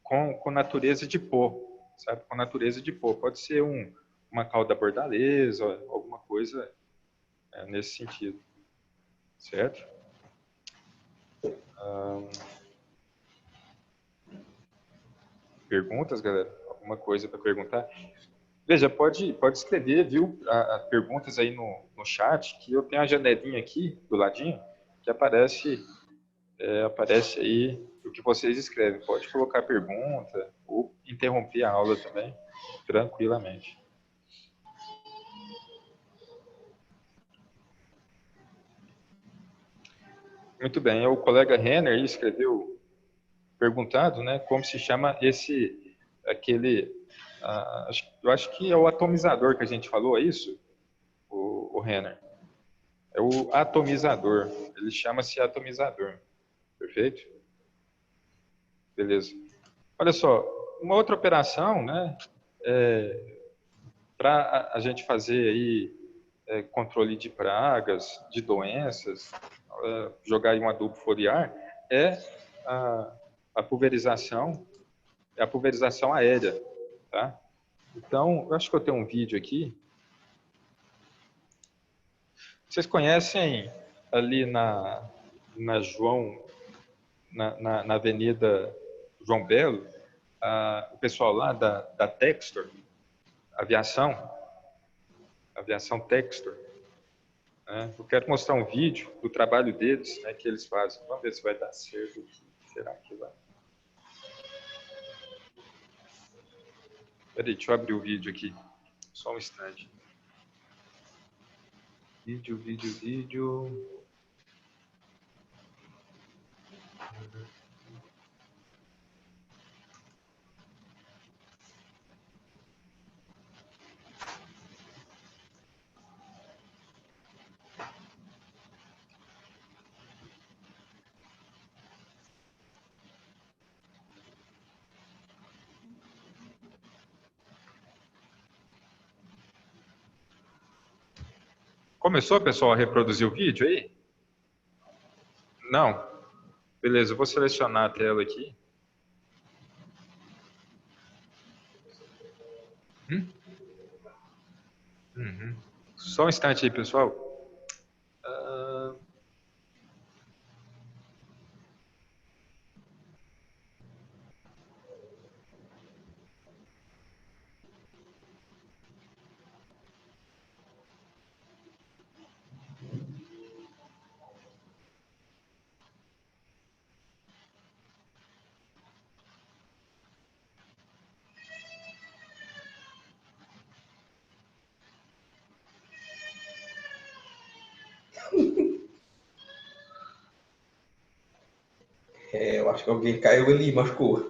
com natureza de pó, sabe? Com natureza de pó. Pode ser uma cauda bordaleza, alguma coisa nesse sentido, certo? Perguntas, galera? Alguma coisa para perguntar? Veja, pode escrever, viu? Perguntas aí no chat, que eu tenho a janelinha aqui do ladinho, que aparece aí o que vocês escrevem. Pode colocar pergunta ou interromper a aula também, tranquilamente. Muito bem, o colega Renner escreveu perguntando, né, como se chama eu acho que é o atomizador que a gente falou, é isso? O Renner. É o atomizador, ele chama-se atomizador, perfeito? Beleza. Olha só, uma outra operação, né, para a gente fazer aí controle de pragas, de doenças, jogar aí um adubo foliar, a pulverização aérea, tá? Então, eu acho que eu tenho um vídeo aqui. Vocês conhecem ali na Avenida João Belo, o pessoal lá da Textor, aviação Textor, né? Eu quero mostrar um vídeo do trabalho deles, né, que eles fazem. Vamos ver se vai dar certo aqui. Será que vai? Peraí, deixa eu abrir o vídeo aqui. Só um instante. Vídeo. Começou, pessoal, a reproduzir o vídeo aí? Não? Beleza, eu vou selecionar a tela aqui. Uhum. Só um instante aí, pessoal. Eu acho que alguém caiu ali, machucou.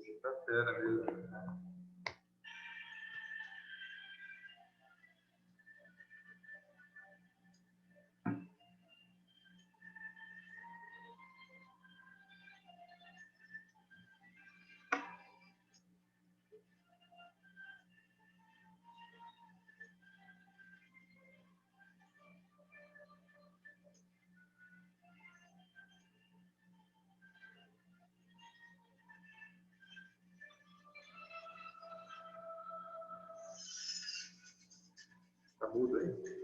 Sexta-feira mesmo. Tá mudo aí?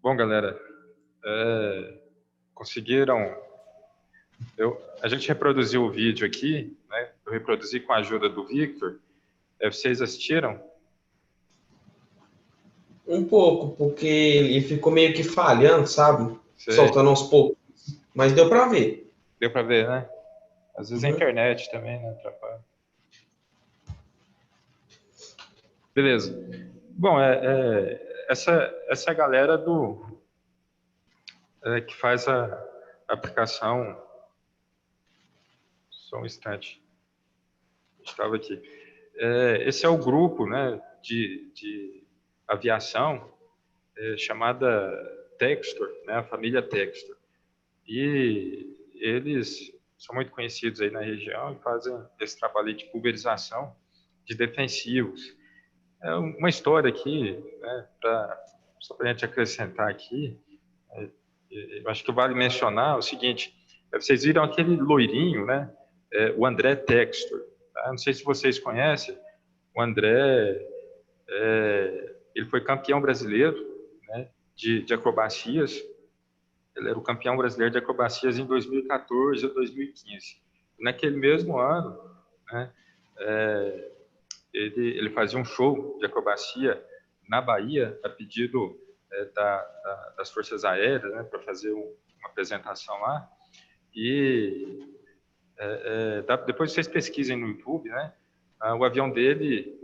Bom, galera, conseguiram... A gente reproduziu o vídeo aqui, né? Eu reproduzi com a ajuda do Victor. Vocês assistiram? Um pouco, porque ele ficou meio que falhando, sabe? Sei. Soltando aos poucos. Mas deu para ver. Deu para ver, né? Às vezes a internet também, né? Atrapalha. Beleza. Bom, essa galera que faz a aplicação... Só um instante. Estava aqui. Esse é o grupo, né, de aviação chamada Textor, né, a família Textor. E eles são muito conhecidos aí na região e fazem esse trabalho de pulverização de defensivos. É uma história aqui, né, só para a gente acrescentar aqui, eu acho que vale mencionar o seguinte: vocês viram aquele loirinho, né, o André Textor. Tá? Não sei se vocês conhecem, o André, ele foi campeão brasileiro, né, de acrobacias. Ele era o campeão brasileiro de acrobacias em 2014 ou 2015. Naquele mesmo ano, né, ele fazia um show de acrobacia na Bahia, a pedido das Forças Aéreas, né, para fazer uma apresentação lá. E depois vocês pesquisem no YouTube, né, o avião dele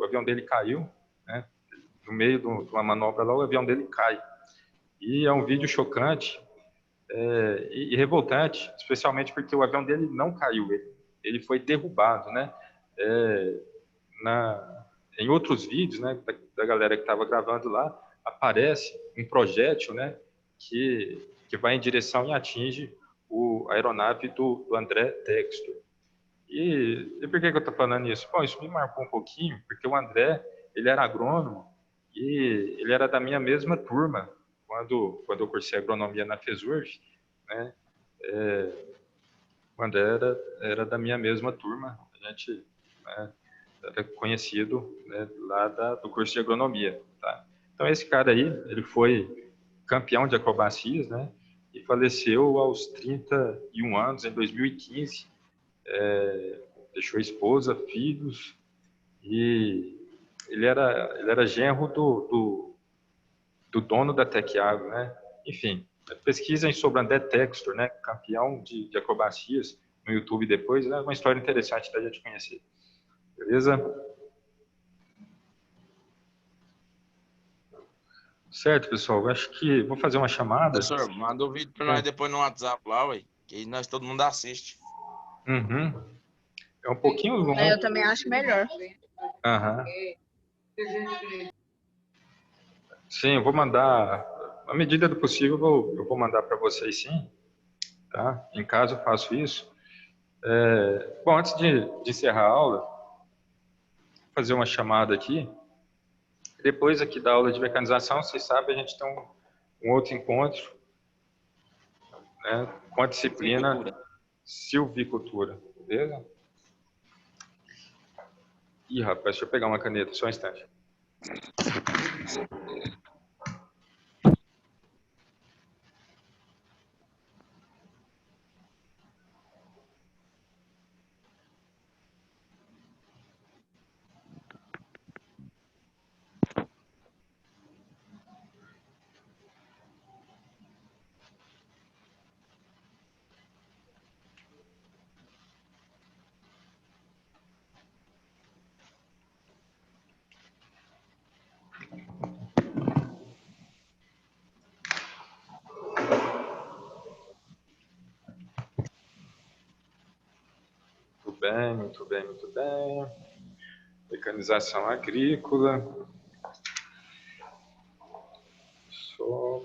caiu, né, no meio de uma manobra lá, o avião dele cai. E é um vídeo chocante e revoltante, especialmente porque o avião dele não caiu, ele foi derrubado, né? Em outros vídeos, né, da galera que estava gravando lá, aparece um projétil, né, que vai em direção e atinge a aeronave do André Textor. E por que eu estou falando isso? Bom, isso me marcou um pouquinho, porque o André, ele era agrônomo e ele era da minha mesma turma quando eu cursei agronomia na FESURF, né? O André era da minha mesma turma, a gente, né, era conhecido, né, lá do curso de agronomia, tá? Então esse cara aí, ele foi campeão de acrobacias, né, e faleceu aos 31 anos, em 2015, deixou esposa, filhos, e ele era genro do dono da Tec Agro, né? Enfim, pesquisem sobre André Textor, né, campeão de acrobacias, no YouTube depois, é uma história interessante da gente conhecer. Beleza? Certo, pessoal. Eu acho que vou fazer uma chamada. Professor, manda o vídeo para nós depois no WhatsApp lá, ué, que nós todo mundo assiste. Uhum. É um pouquinho longo. Eu também acho melhor. Aham. Sim, eu vou mandar, à medida do possível, eu vou mandar para vocês, sim. Tá? Em caso eu faço isso. Bom, antes de encerrar a aula, vou fazer uma chamada aqui. Depois aqui da aula de mecanização, vocês sabem, a gente tem um outro encontro, né, com a disciplina silvicultura, beleza? Ih, rapaz, deixa eu pegar uma caneta, só um instante. Muito bem, muito bem. Mecanização agrícola. Só...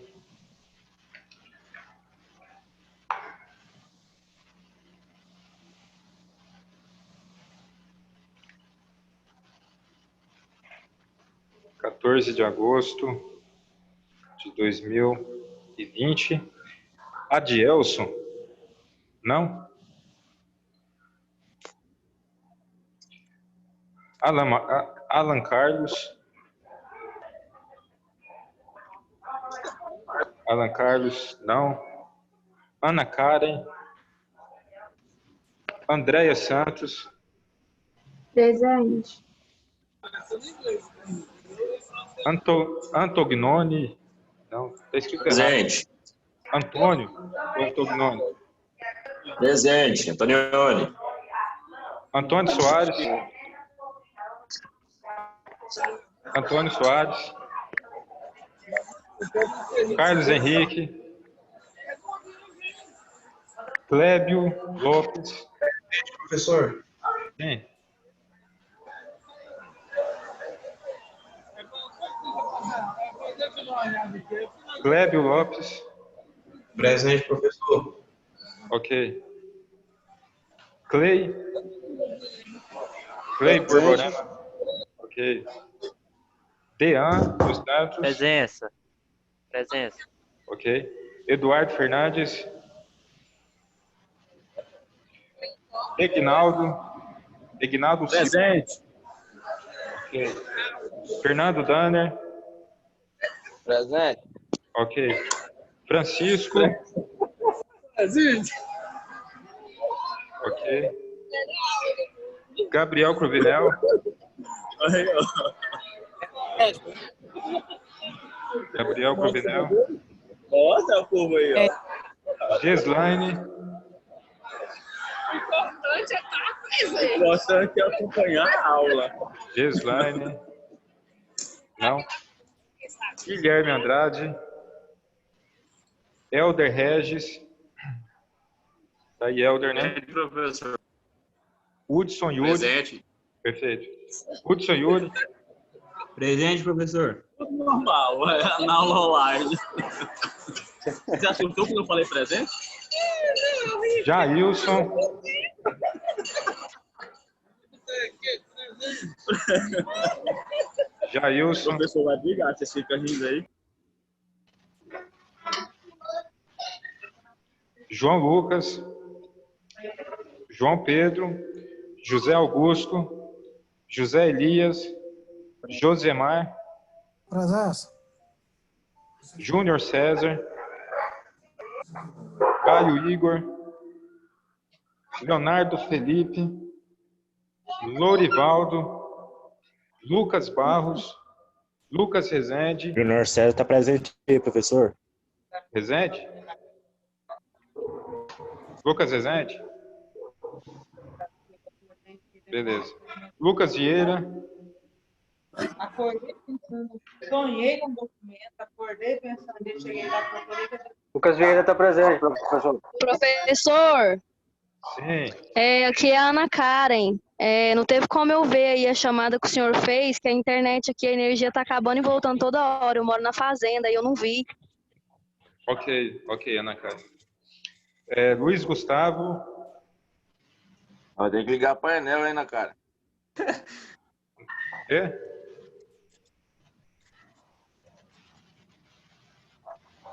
(14 de agosto de 2020). Adielson? Não? Alan Carlos. Alan Carlos, não. Ana Karen. Andréia Santos. Presente. Antognoni. Não, está escrito errado. Presente. Antônio ou Antognoni? Presente. Antonioni. Antônio Soares. Antônio Soares. Carlos Henrique. Clébio Lopes. Professor. Sim. Clébio Lopes. Presente, professor. Ok. Clay Borborema. Ok. Dean dos Santos. Presença. Ok. Eduardo Fernandes. Egnaldo Presente. Silva. Ok. Fernando Danner. Presente. Ok. Francisco. Presente. Ok. Gabriel Cruvinel. Gabriel Cruvinel. Olha o povo aí, ó. Geslaine. O importante é estar presente. O importante é acompanhar a aula. Geslaine. Não. Guilherme Andrade. Elder Regis. Tá aí, Elder, né? Professor. Hudson Yuri. Presente. Perfeito. Hudson Yuri. Presente, professor. Tudo normal, na aula online. Você assustou quando eu falei presente? Jailson. O Jailson. professor vai brigar, você fica rindo aí. João Lucas. João Pedro. José Augusto. José Elias. Josemar. Presença. Júnior César. Caio Igor. Leonardo Felipe. Lorivaldo. Lucas Barros. Lucas Rezende. Júnior César está presente aí, professor. Rezende? Lucas Rezende? Beleza. Lucas Vieira. Acordei pensando, sonhei no documento, acordei pensando, cheguei lá, procurei. Lucas Vieira está presente, professor. Professor, Sim. aqui é a Ana Karen. Não teve como eu ver aí a chamada que o senhor fez, que a internet aqui, a energia está acabando e voltando toda hora. Eu moro na fazenda e eu não vi. Ok, Ana Karen. Luiz Gustavo. Tem que ligar painel aí na cara.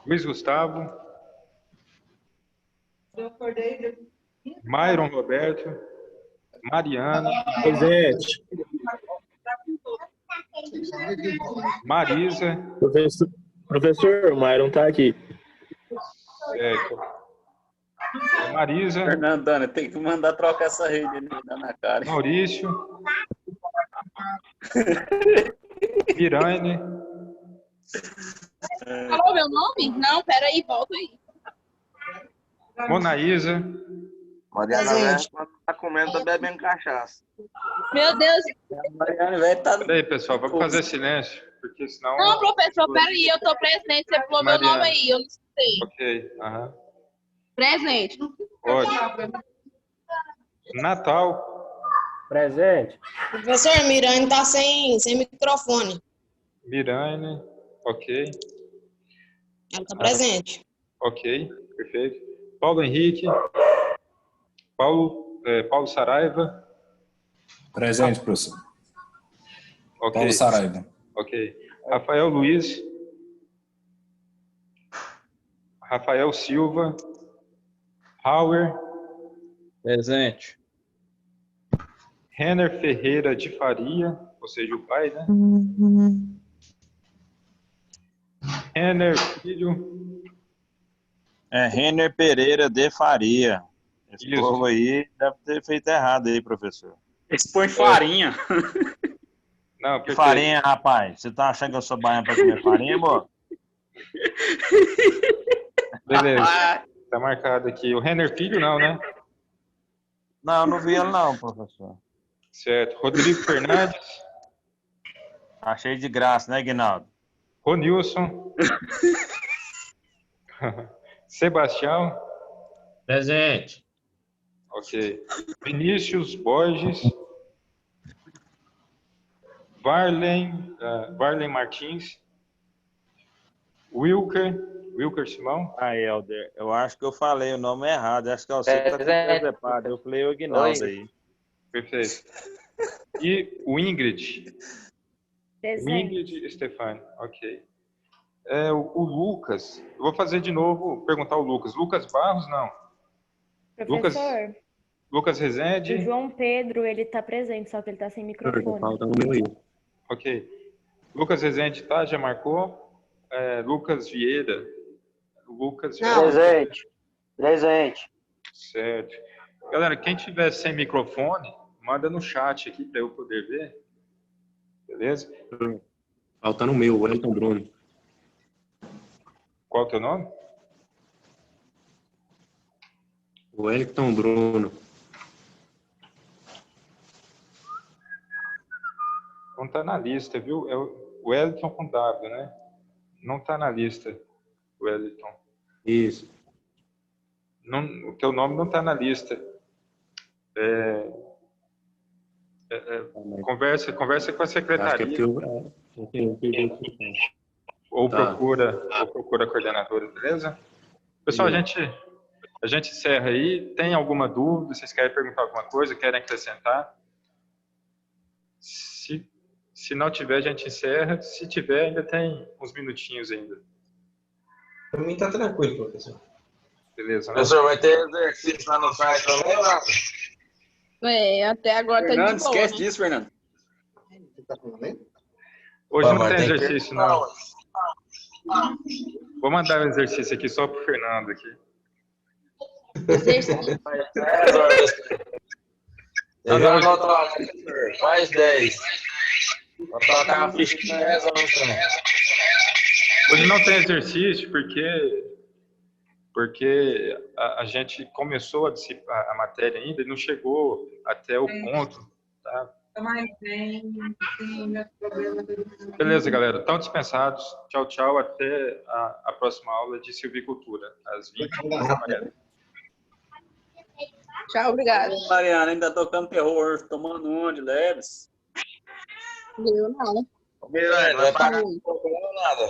Luiz Gustavo. Eu acordei. Myron Roberto. Mariana. Presente. Marisa. Professor, o Myron tá aqui. Marisa. Fernandana, tem que mandar trocar essa rede ali na cara. Maurício. Mirane. Falou meu nome? Não, peraí, volta aí. Monaísa. Mariana Verso tá comendo, tá bebendo cachaça. Meu Deus. Peraí, pessoal, vamos fazer silêncio, porque senão... Não, professor, peraí, eu tô presente. Você falou meu nome aí, eu não sei. Ok, aham. Presente. Ótimo. Natal. Presente. Professor, Mirane tá sem microfone. Mirane, ok. Ela tá presente. Ok, perfeito. Paulo Henrique. Paulo Saraiva. Presente, professor. Ok. Paulo Saraiva. Ok. Rafael Luiz. Rafael Silva. Hauer. Presente. Renner Ferreira de Faria, ou seja, o pai, né? Renner Filho. É Renner Pereira de Faria. Esse Isso. povo aí deve ter feito errado aí, professor. Esse põe farinha. Não, Que farinha, rapaz? Você tá achando que eu sou baiano pra comer farinha, amor? Beleza. Tá marcado aqui. O Renner Filho não, né? Não, não vi ele não, professor. Certo. Rodrigo Fernandes. Achei de graça, né, Guinaldo? Ronilson. Sebastião. Presente. Ok. Vinícius Borges. Varlen Martins. Wilker Simão. Aí, Helder, eu acho que eu falei o nome errado. Acho que é você que tá preservado. Eu falei o Guinaldo aí. Perfeito. E o Ingrid. Presente. Ingrid Stefani. Ok. O Lucas. Eu vou fazer de novo, perguntar o Lucas. Lucas Barros, não. Professor, Lucas o Rezende. João Pedro, ele tá presente, só que ele tá sem microfone. Ok. Lucas Rezende tá, já marcou. Lucas Vieira. Presente. Certo. Galera, quem tiver sem microfone, manda no chat aqui para eu poder ver. Beleza? Faltando o meu, Wellington Bruno. Qual é o teu nome? Wellington Bruno. Não tá na lista, viu? É o Wellington com W, né? Não tá na lista, Wellington. Isso. Não, o teu nome não tá na lista. Conversa com a secretaria. Acho que eu perdi o Ou procura a coordenadora, beleza? Pessoal, a gente encerra aí. Tem alguma dúvida? Vocês querem perguntar alguma coisa? Querem acrescentar? Se não tiver, a gente encerra. Se tiver, ainda tem uns minutinhos ainda. Para mim tá tranquilo, professor. Beleza, né? Professor, vai ter exercício lá no site também, não? Até agora tá de Fernando, boa, esquece né? disso, Fernando. Hoje não tem exercício, não. Vou mandar um exercício aqui só pro Fernando aqui. Exercício. Eu já anoto lá, mais 10. Vou tocar a ficha de resolução. Hoje não tem exercício porque a gente começou a matéria ainda e não chegou até o ponto, tá? Beleza, galera. Estão dispensados. Tchau, tchau. Até a próxima aula de silvicultura, às 20 horas. Tchau, obrigada. Mariana, ainda tocando terror, tomando um de leves. Eu não. Miranda, não vai pagar nada.